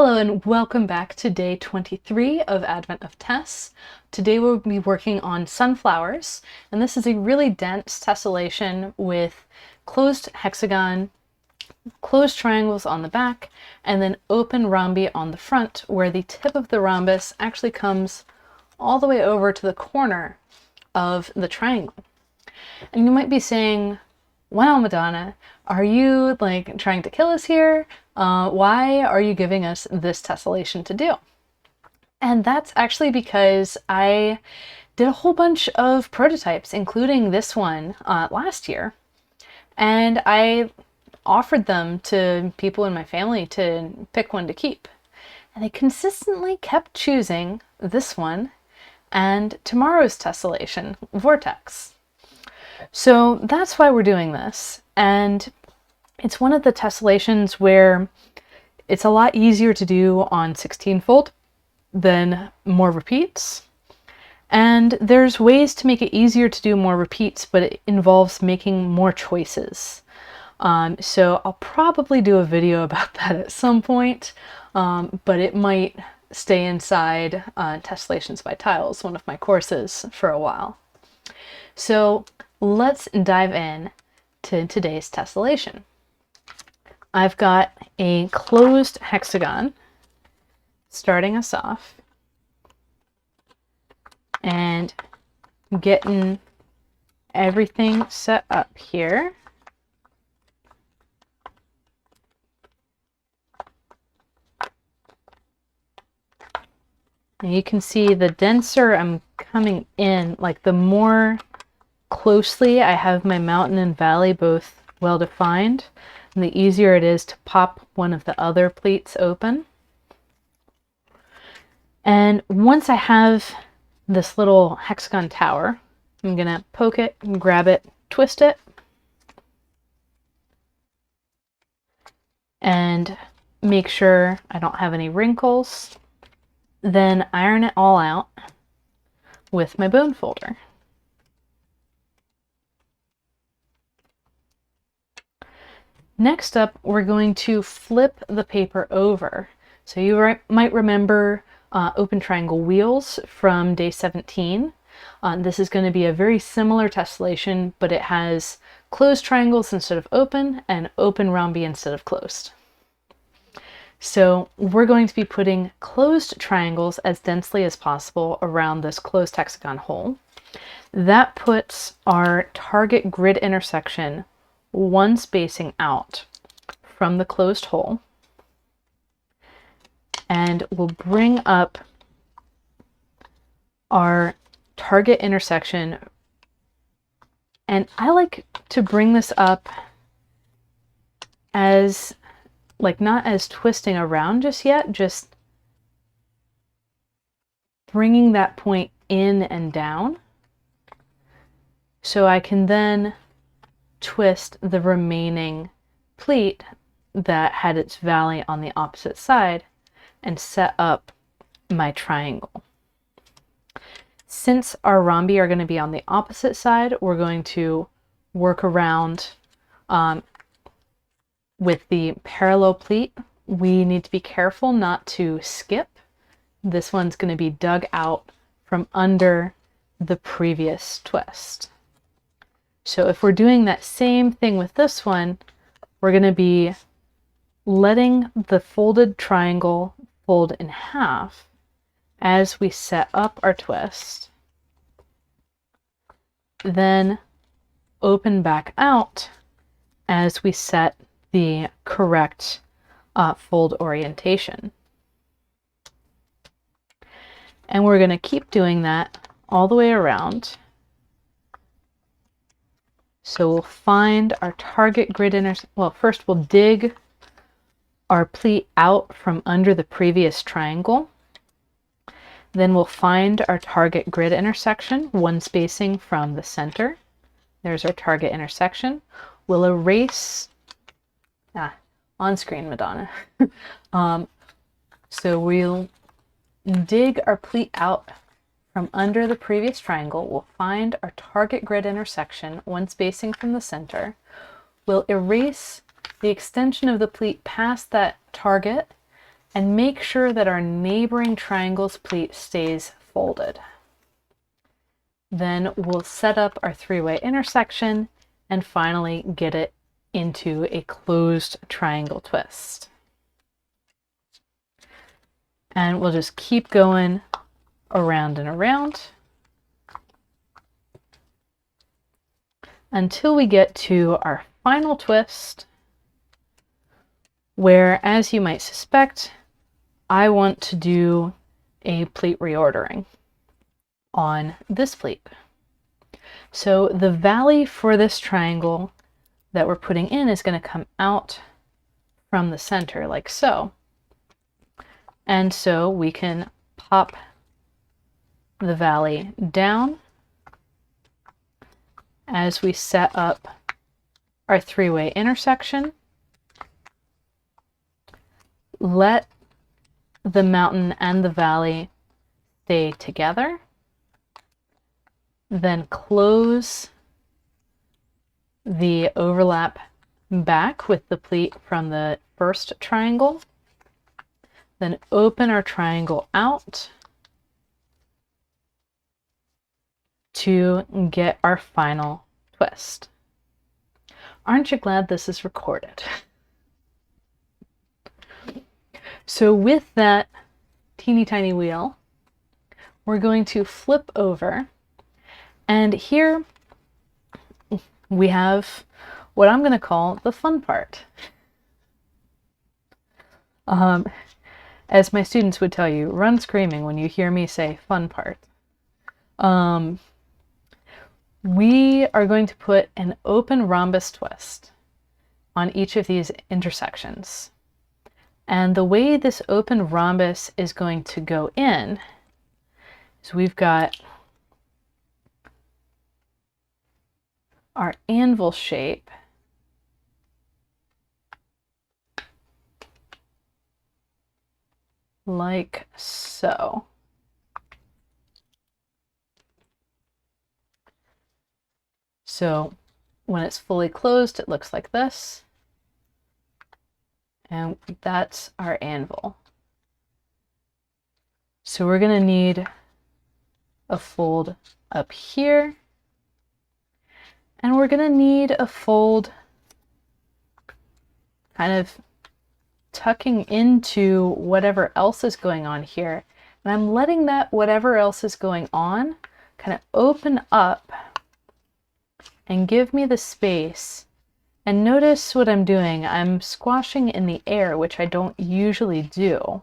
Hello and welcome back to day 23 of Advent of Tess. Today we'll be working on sunflowers, and this is a really dense tessellation with closed hexagon, closed triangles on the back, and then open rhombi on the front, where the tip of the rhombus actually comes all the way over to the corner of the triangle. And you might be saying, wow, Madonna, are you trying to kill us here? Why are you giving us this tessellation to do? And that's actually because I did a whole bunch of prototypes, including this one last year, and I offered them to people in my family to pick one to keep. And they consistently kept choosing this one and tomorrow's tessellation, Vortex. So that's why we're doing this. And it's one of the tessellations where it's a lot easier to do on 16-fold than more repeats. And there's ways to make it easier to do more repeats, but it involves making more choices. So I'll probably do a video about that at some point, but it might stay inside Tessellations by Tiles, one of my courses, for a while. So let's dive in to today's tessellation. I've got a closed hexagon starting us off and getting everything set up here. And you can see the denser I'm coming in, like the more closely I have my mountain and valley both well defined, and the easier it is to pop one of the other pleats open. And once I have this little hexagon tower, I'm gonna poke it, grab it, twist it, and make sure I don't have any wrinkles. Then iron it all out with my bone folder. Next up, we're going to flip the paper over. So you might remember open triangle wheels from day 17. This is going to be a very similar tessellation, but it has closed triangles instead of open and open rhombi instead of closed. So we're going to be putting closed triangles as densely as possible around this closed hexagon hole. That puts our target grid intersection one spacing out from the closed hole, and we'll bring up our target intersection. And I like to bring this up as not as twisting around just yet, just bringing that point in and down, so I can then twist the remaining pleat that had its valley on the opposite side and set up my triangle. Since our rhombi are going to be on the opposite side, we're going to work around with the parallel pleat. We need to be careful not to skip. This one's going to be dug out from under the previous twist. So if we're doing that same thing with this one, we're going to be letting the folded triangle fold in half as we set up our twist, then open back out as we set the correct fold orientation. And we're going to keep doing that all the way around. So we'll find our target grid well, first we'll dig our pleat out from under the previous triangle. Then we'll find our target grid intersection, one spacing from the center. There's our target intersection. We'll erase, on screen, Madonna. So we'll dig our pleat out from under the previous triangle. We'll find our target grid intersection, one spacing from the center. We'll erase the extension of the pleat past that target and make sure that our neighboring triangle's pleat stays folded. Then we'll set up our three-way intersection and finally get it into a closed triangle twist. And we'll just keep going around and around until we get to our final twist, where, as you might suspect, I want to do a pleat reordering on this pleat. So the valley for this triangle that we're putting in is going to come out from the center like so. And so we can pop the valley down as we set up our three-way intersection. Let the mountain and the valley stay together. Then close the overlap back with the pleat from the first triangle. Then open our triangle out to get our final twist. Aren't you glad this is recorded? So with that teeny tiny wheel, we're going to flip over, and here we have what I'm going to call the fun part. As my students would tell you, run screaming when you hear me say fun part. We are going to put an open rhombus twist on each of these intersections. And the way this open rhombus is going to go in is we've got our anvil shape like so. So when it's fully closed, it looks like this. And that's our anvil. So we're going to need a fold up here. And we're going to need a fold kind of tucking into whatever else is going on here. And I'm letting that whatever else is going on kind of open up and give me the space. And notice what I'm doing. I'm squashing in the air, which I don't usually do.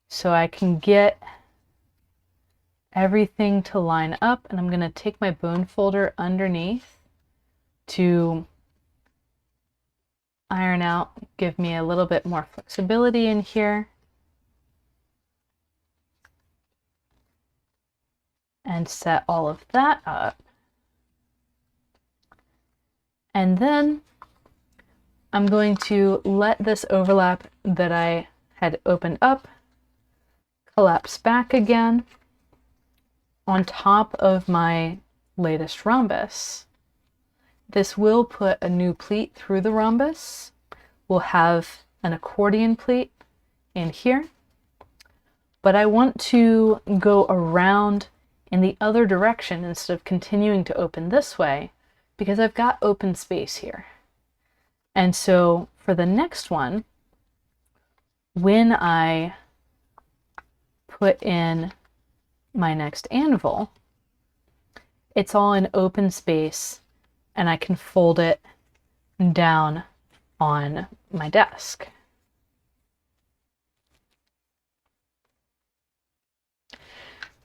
So I can get everything to line up, and I'm going to take my bone folder underneath to iron out, give me a little bit more flexibility in here. And set all of that up. And then I'm going to let this overlap that I had opened up collapse back again on top of my latest rhombus. This will put a new pleat through the rhombus. We'll have an accordion pleat in here, but I want to go around in the other direction instead of continuing to open this way, because I've got open space here. And so for the next one, when I put in my next anvil, it's all in open space and I can fold it down on my desk.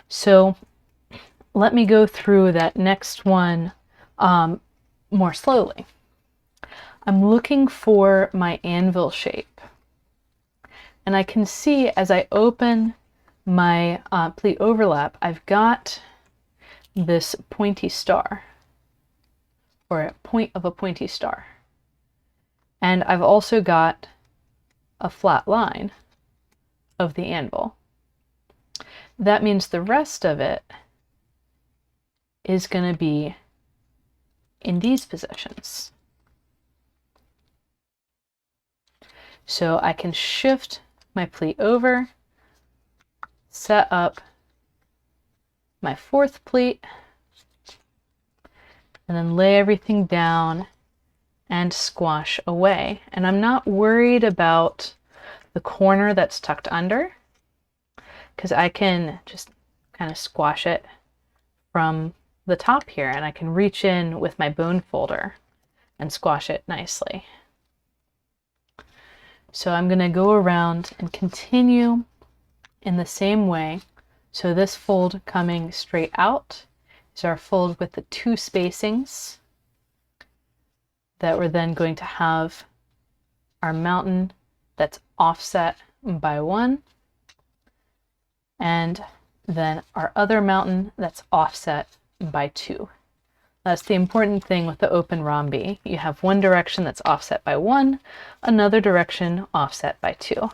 So let me go through that next one more slowly. I'm looking for my anvil shape. And I can see as I open my pleat overlap, I've got this pointy star, or a point of a pointy star. And I've also got a flat line of the anvil. That means the rest of it is going to be in these positions. So I can shift my pleat over, set up my fourth pleat, and then lay everything down and squash away. And I'm not worried about the corner that's tucked under, because I can just kind of squash it from the top here, and I can reach in with my bone folder and squash it nicely. So I'm going to go around and continue in the same way. So this fold coming straight out is our fold with the two spacings that we're then going to have our mountain that's offset by 1, and then our other mountain that's offset by 2. That's the important thing with the open rhombi. You have one direction that's offset by 1, another direction offset by 2.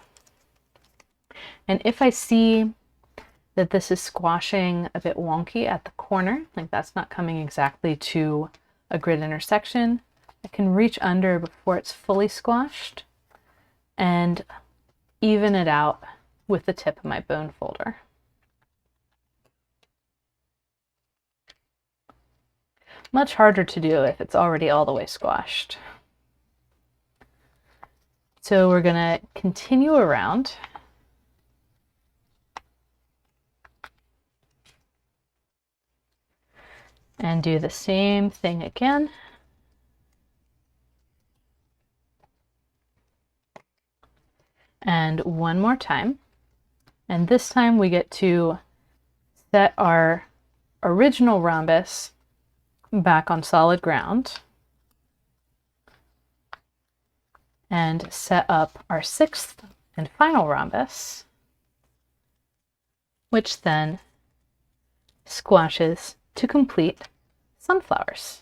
And if I see that this is squashing a bit wonky at the corner, like that's not coming exactly to a grid intersection, I can reach under before it's fully squashed and even it out with the tip of my bone folder. Much harder to do if it's already all the way squashed. So we're going to continue around. And do the same thing again. And one more time. And this time we get to set our original rhombus back on solid ground and set up our 6th and final rhombus, which then squashes to complete sunflowers.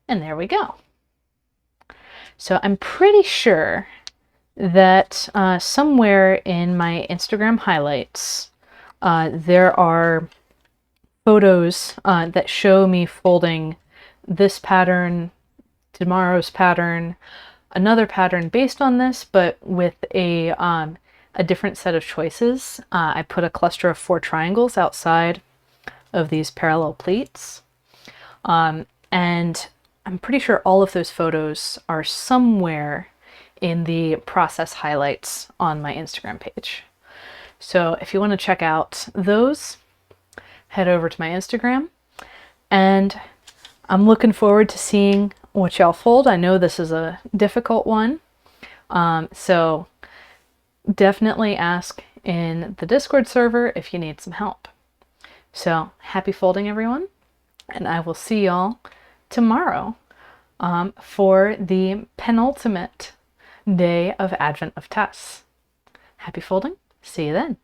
And there we go. So I'm pretty sure that somewhere in my Instagram highlights there are photos that show me folding this pattern, tomorrow's pattern, another pattern based on this, but with a different set of choices. I put a cluster of 4 triangles outside of these parallel pleats. And I'm pretty sure all of those photos are somewhere in the process highlights on my Instagram page. So if you want to check out those, head over to my Instagram, and I'm looking forward to seeing what y'all fold. I know this is a difficult one, so definitely ask in the Discord server if you need some help. So happy folding, everyone, and I will see y'all tomorrow for the penultimate day of Advent of Tess. Happy folding. See you then.